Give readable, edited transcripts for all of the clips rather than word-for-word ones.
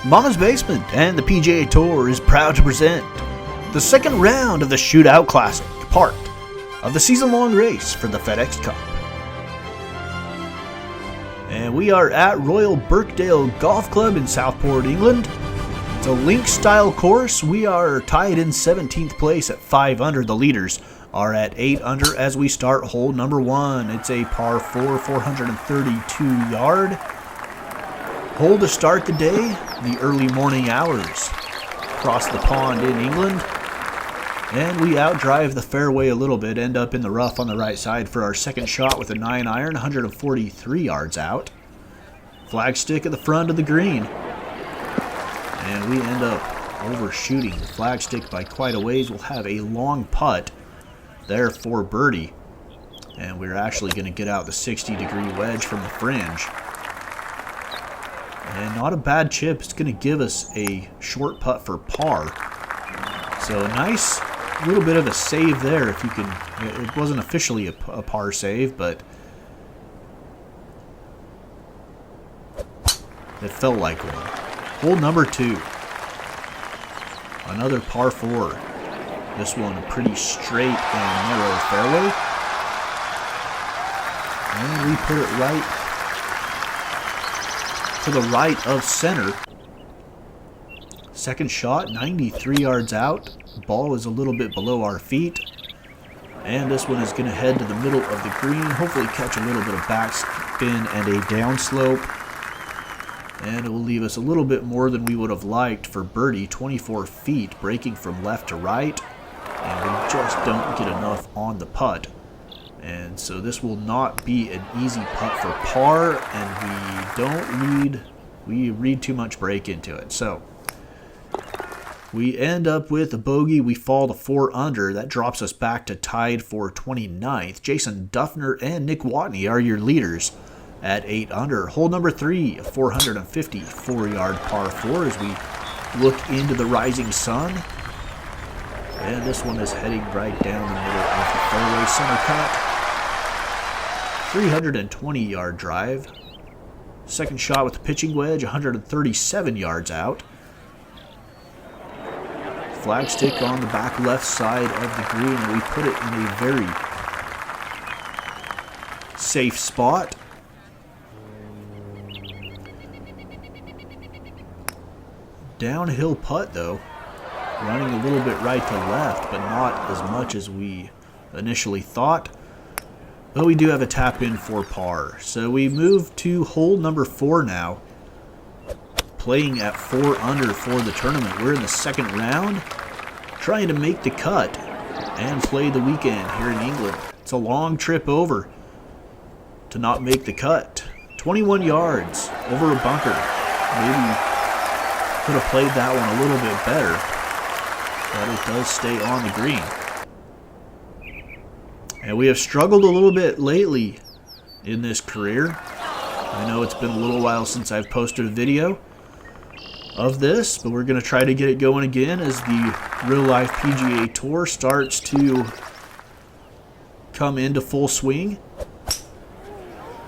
Mama's Basement and the PGA Tour is proud to present the second round of the Shootout Classic, part of the season-long race for the FedEx Cup. And we are at Royal Birkdale Golf Club in Southport, England. It's a link-style course. We are tied in 17th place at 5 under. The leaders are at 8 under as we start hole number 1. It's a par 4, 432 yard. Hole to start the day, the early morning hours. Across the pond in England. And we outdrive the fairway a little bit, end up in the rough on the right side for our second shot with a 9-iron, 143 yards out. Flagstick at the front of the green. And we end up overshooting the flagstick by quite a ways. We'll have a long putt there for birdie. And we're actually going to get out the 60-degree wedge from the fringe. And not a bad chip. It's going to give us a short putt for par. So a nice little bit of a save there if you can. It wasn't officially a par save, but it felt like one. Hole number 2. Another par 4. This one a pretty straight and narrow fairway. And we put it right to the right of center. Second shot, 93 yards out. Ball is a little bit below our feet. And this one is going to head to the middle of the green. Hopefully catch a little bit of backspin and a downslope. And it will leave us a little bit more than we would have liked for birdie. 24 feet, breaking from left to right. And we just don't get enough on the putt. And so this will not be an easy putt for par, and we read too much break into it. So we end up with a bogey. We fall to 4 under. That drops us back to tied for 29th. Jason Duffner and Nick Watney are your leaders at 8 under. Hole number 3, a 454-yard par 4 as we look into the rising sun. And this one is heading right down the middle of the fairway, center cut. 320-yard drive. Second shot with the pitching wedge, 137 yards out. Flagstick on the back left side of the green, and we put it in a very safe spot. Downhill putt though. Running a little bit right to left, but not as much as we initially thought. But we do have a tap in for par. So we move to hole number 4 now. Playing at 4 under for the tournament. We're in the second round. Trying to make the cut and play the weekend here in England. It's a long trip over to not make the cut. 21 yards over a bunker. Maybe could have played that one a little bit better. But it does stay on the green. And we have struggled a little bit lately in this career. I know it's been a little while since I've posted a video of this, but we're going to try to get it going again as the real-life PGA Tour starts to come into full swing.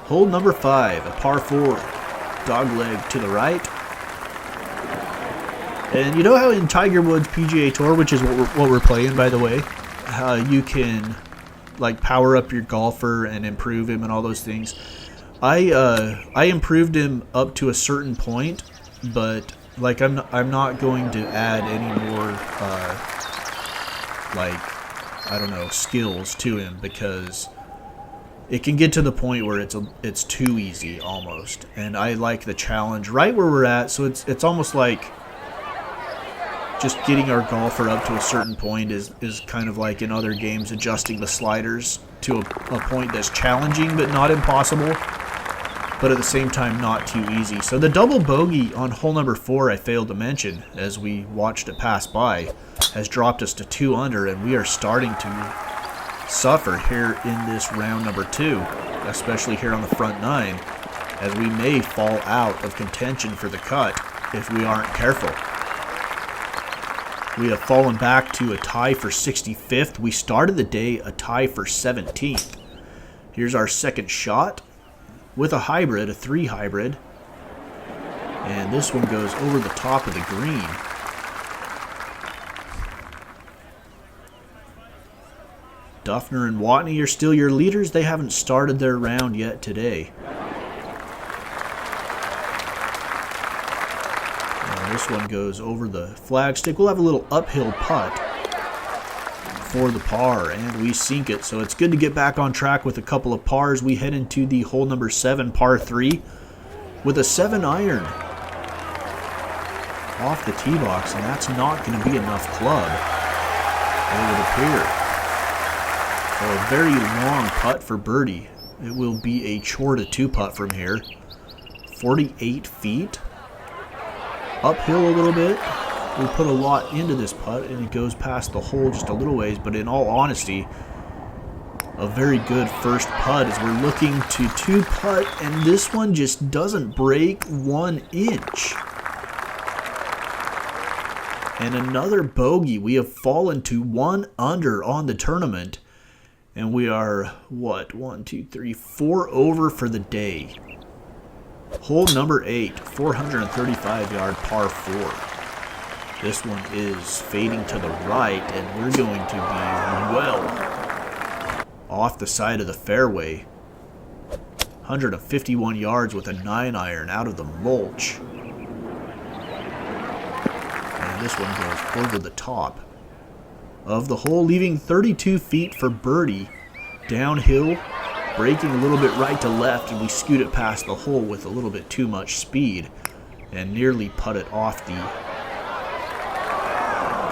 Hole number 5, a par 4, dogleg to the right. And you know how in Tiger Woods PGA Tour, which is what we're playing, by the way, how you can like power up your golfer and improve him and all those things. I improved him up to a certain point, but like I'm not going to add any more like I don't know skills to him because it can get to the point where it's too easy almost. And I like the challenge right where we're at, so it's almost like just getting our golfer up to a certain point is kind of like in other games adjusting the sliders to a point that's challenging but not impossible, but at the same time not too easy. So the double bogey on hole number 4 I failed to mention as we watched it pass by has dropped us to 2 under, and we are starting to suffer here in this round number 2, especially here on the front 9, as we may fall out of contention for the cut if we aren't careful. We have fallen back to a tie for 65th. We started the day a tie for 17th. Here's our second shot with a hybrid, a 3 hybrid. And this one goes over the top of the green. Duffner and Watney are still your leaders. They haven't started their round yet today. And this one goes over the flagstick. We'll have a little uphill putt for the par, and we sink it. So it's good to get back on track with a couple of pars. We head into the hole number 7, par 3, with a 7-iron off the tee box, and that's not going to be enough club, it would appear. So a very long putt for birdie. It will be a chore to 2-putt from here. 48 feet. Uphill a little bit. We put a lot into this putt, and it goes past the hole just a little ways, but in all honesty, a very good first putt as we're looking to 2-putt, and this one just doesn't break 1 inch. And another bogey. We have fallen to 1 under on the tournament. And we are, what, 1, 2, 3, 4 over for the day. Hole number 8, 435-yard par 4. This one is fading to the right, and we're going to be well off the side of the fairway. 151 yards with a 9-iron out of the mulch. And this one goes over the top of the hole, leaving 32 feet for birdie. Downhill, breaking a little bit right to left, and we scoot it past the hole with a little bit too much speed and nearly putt it off the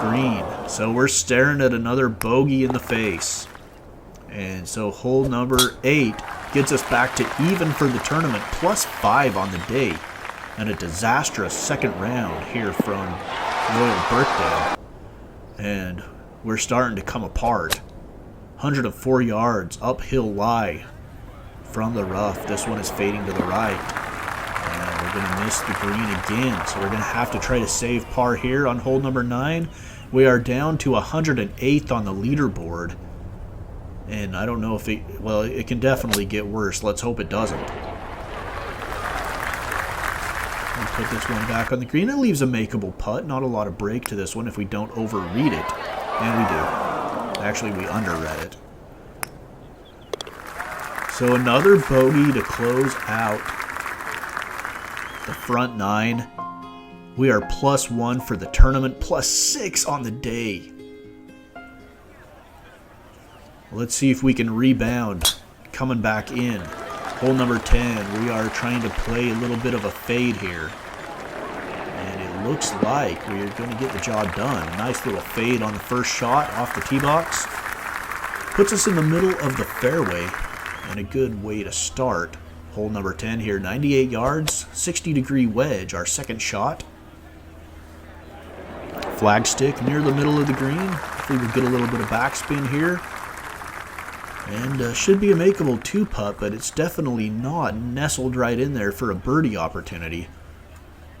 green. So we're staring at another bogey in the face. And so hole number 8 gets us back to even for the tournament, +5 on the day, and a disastrous second round here from Royal Birkdale. And we're starting to come apart. 104 yards, uphill lie from the rough. This one is fading to the right. And we're going to miss the green again. So we're going to have to try to save par here on hole number 9. We are down to 108th on the leaderboard. And I don't know if it, well, it can definitely get worse. Let's hope it doesn't. We'll put this one back on the green. It leaves a makeable putt. Not a lot of break to this one if we don't overread it. And we do. Actually, we underread it. So another bogey to close out the front 9. We are +1 for the tournament, +6 on the day. Let's see if we can rebound coming back in. Hole number 10, we are trying to play a little bit of a fade here. And it looks like we're going to get the job done. A nice little fade on the first shot off the tee box. Puts us in the middle of the fairway and a good way to start. Hole number 10 here, 98 yards, 60-degree wedge, our second shot. Flagstick near the middle of the green. Hopefully we'll get a little bit of backspin here. And should be a makeable 2-putt, but it's definitely not nestled right in there for a birdie opportunity.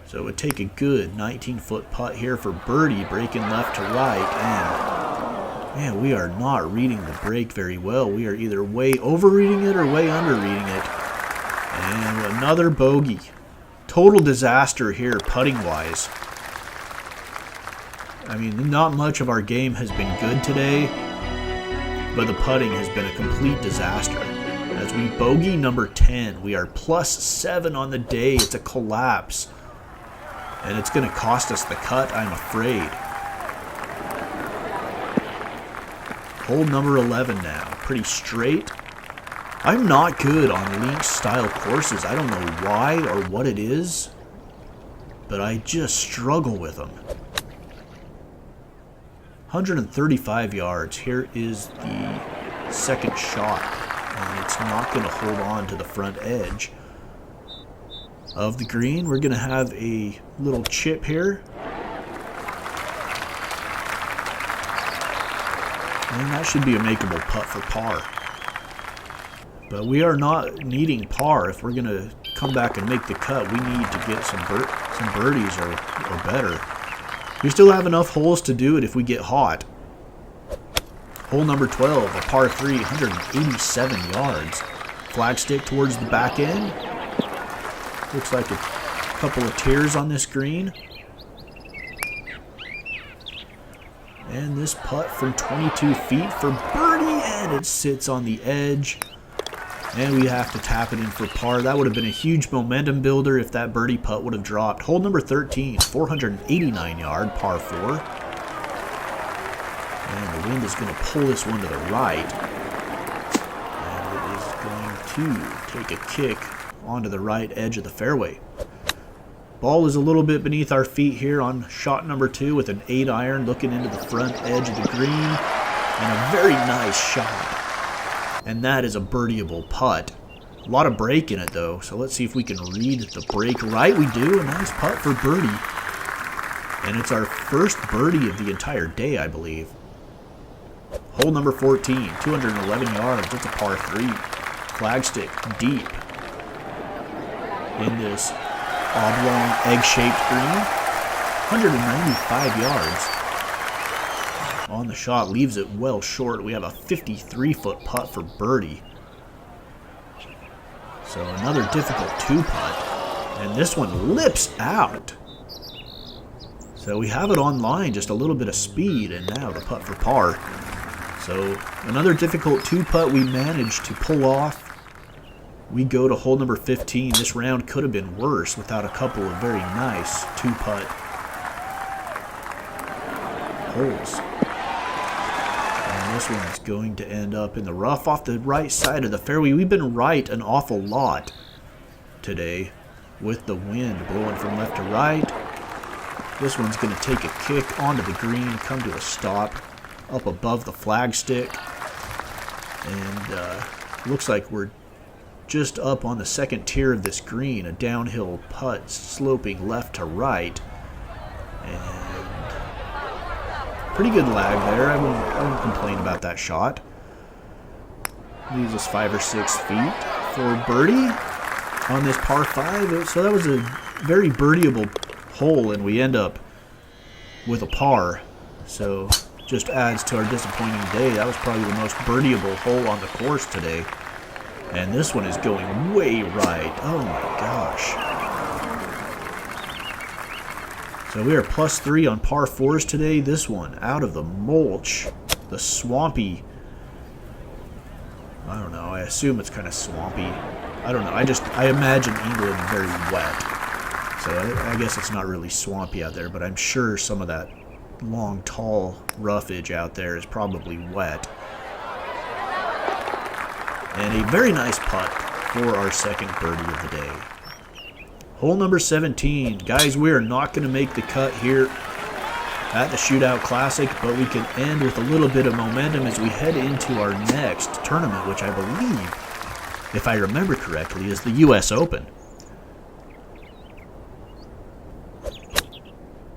So it would take a good 19-foot putt here for birdie, breaking left to right. And man, we are not reading the break very well. We are either way over-reading it or way under-reading it. And another bogey. Total disaster here putting-wise. I mean, not much of our game has been good today, but the putting has been a complete disaster. As we bogey number 10, we are +7 on the day. It's a collapse. And it's going to cost us the cut, I'm afraid. Hole number 11 now. Pretty straight. I'm not good on links-style courses. I don't know why or what it is, but I just struggle with them. 135 yards. Here is the second shot, and it's not going to hold on to the front edge of the green. We're going to have a little chip here, and that should be a makeable putt for par. But we are not needing par. If we're going to come back and make the cut, we need to get some birdies or better. We still have enough holes to do it if we get hot. Hole number 12, a par 3, 187 yards. Flagstick towards the back end. Looks like couple of tiers on this green. And this putt from 22 feet for birdie, and it sits on the edge. And we have to tap it in for par. That would have been a huge momentum builder if that birdie putt would have dropped. Hole number 13, 489 yard, par 4. And the wind is going to pull this one to the right. And it is going to take a kick onto the right edge of the fairway. Ball is a little bit beneath our feet here on shot number 2 with an 8-iron looking into the front edge of the green. And a very nice shot. And that is a birdieable putt. A lot of break in it though, so let's see if we can read the break right. We do. A nice putt for birdie. And it's our first birdie of the entire day, I believe. Hole number 14, 211 yards. It's a par 3. Flagstick deep in this oblong egg-shaped green. 195 yards on the shot, leaves it well short. We have a 53-foot putt for birdie. So another difficult 2-putt. And this one lips out. So we have it on line, just a little bit of speed, and now the putt for par. So another difficult 2-putt we managed to pull off. We go to hole number 15. This round could have been worse without a couple of very nice 2-putt holes. And this one is going to end up in the rough off the right side of the fairway. We've been right an awful lot today with the wind blowing from left to right. This one's going to take a kick onto the green, come to a stop up above the flagstick. And looks like we're just up on the second tier of this green, a downhill putt sloping left to right. And pretty good lag there. I won't complain about that shot. Leaves us 5 or 6 feet for birdie on this par 5. So that was a very birdieable hole, and we end up with a par. So just adds to our disappointing day. That was probably the most birdieable hole on the course today. And this one is going way right. Oh my gosh. So we are +3 on par 4s today. This one out of the mulch. The swampy. I don't know. I assume it's kind of swampy. I don't know. I imagine England very wet. So I guess it's not really swampy out there, but I'm sure some of that long, tall roughage out there is probably wet. And a very nice putt for our second birdie of the day. Hole number 17. Guys, we are not going to make the cut here at the Shootout Classic, but we can end with a little bit of momentum as we head into our next tournament, which I believe, if I remember correctly, is the US Open.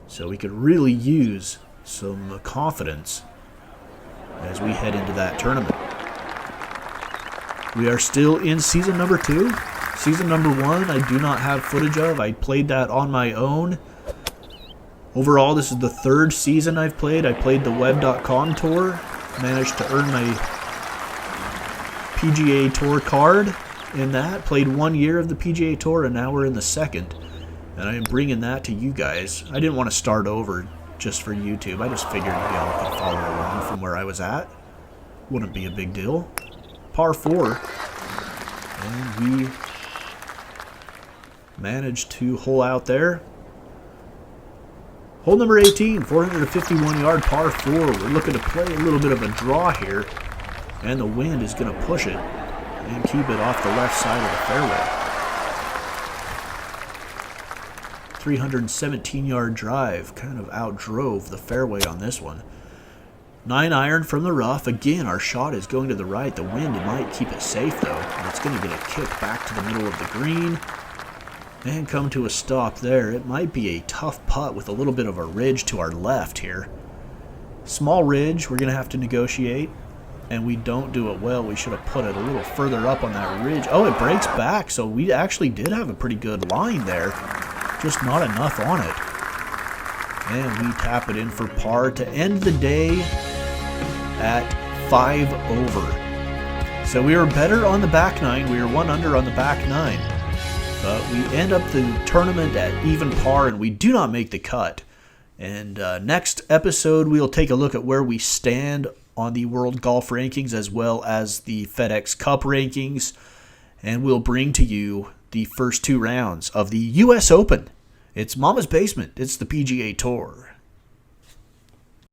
So we could really use some confidence as we head into that tournament. We are still in season number 2. Season number 1, I do not have footage of. I played that on my own. Overall, this is the 3rd season I've played. I played the web.com tour. Managed to earn my PGA Tour card in that. Played 1 year of the PGA Tour, and now we're in the 2nd. And I am bringing that to you guys. I didn't want to start over just for YouTube. I just figured y'all could follow along from where I was at. Wouldn't be a big deal. Par 4, and we managed to hole out there. Hole number 18, 451 yard par 4. We're looking to play a little bit of a draw here, and the wind is going to push it and keep it off the left side of the fairway. 317 yard drive, kind of outdrove the fairway on this one. 9-iron from the rough. Again, our shot is going to the right. The wind might keep it safe, though. And it's going to get a kick back to the middle of the green and come to a stop there. It might be a tough putt with a little bit of a ridge to our left here. Small ridge. We're going to have to negotiate, and we don't do it well. We should have put it a little further up on that ridge. Oh, it breaks back, so we actually did have a pretty good line there. Just not enough on it. And we tap it in for par to end the day at 5 over. So we were better on the back 9. We were 1 under on the back 9. But we end up the tournament at even par, and we do not make the cut. And next episode, we'll take a look at where we stand on the World Golf Rankings as well as the FedEx Cup Rankings. And we'll bring to you the first 2 rounds of the U.S. Open. It's Mama's Basement. It's the PGA Tour.